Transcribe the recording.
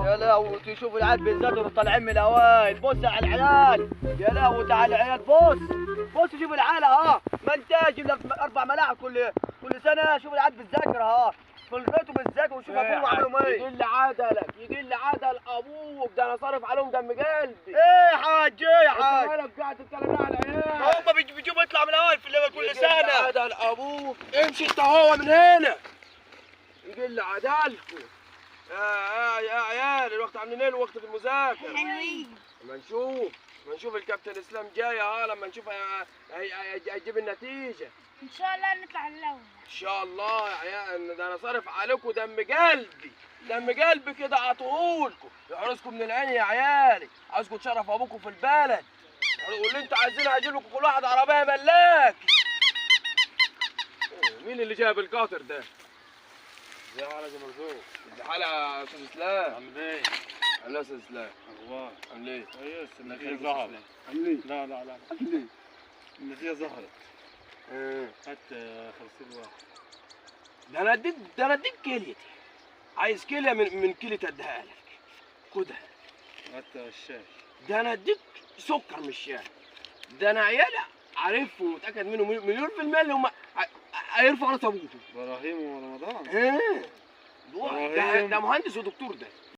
يا لهوي تشوف العيال بينزلوا طالعين من الاوائل. بص على العيال، يا لهوي تعال العيال. بص شوف العيال اهو، ما انتاج الا 4 ملاعب كل سنه. شوف العيال بتذاكر اهو في البيت وبتذاكر، وشوف ابوهم عملهم ايه. يجي لي عدلك، يجي لي عدل ابوك، ده انا صارف عليهم دم قلبي. ايه يا حاج، ايه يا حاج؟ انت مالك قاعد تتكلم على العيال؟ هم بيجيبوا يطلع من الاوائل في اللعبه كل سنه. يجي لي عدل ابوك، امشي انت هو من هنا. يجي لي عدلكم. يا عيال، الوقت عاملين ايه؟ الوقت في المذاكره حلوين. لما نشوف الكابتن اسلام جاي اهو، لما نشوف هيجيب النتيجه ان شاء الله نطلع الاول. ان شاء الله يا عيال. ده انا صارف عليكم دم قلبي كده عطوهولكم يحرسكم من العين يا عيالي. عاوزكم تشرفوا ابوكم في البلد، واللي انتوا عايزينه هجيب لكم كل واحد عربيه ملاكي. مين اللي جايب القاطر ده؟ ازي حالك يا مرزوق؟ ازي حالك يا استاذ اسلام؟ عامل ايه؟ عامل ايه يا استاذ اسلام؟ اخبار؟ عامل ايه؟ كويس. النتيجة خير ظهرت. عامل ايه؟ لا عامل ايه؟ النتيجة ظهرت. ايه؟ هات 50 واحد. ده انا اديك كليتي. عايز كليه من كلية اديها لك. خدها. هات الشاي. ده انا اديك سكر مش شاي. ده انا عيالي عارفه ومتاكد منه مليون في المية اللي هم هيرفعوا راس ابوكم. ابراهيم ورمضان. ايه؟ ده إبراهيم. مهندس ودكتور ده.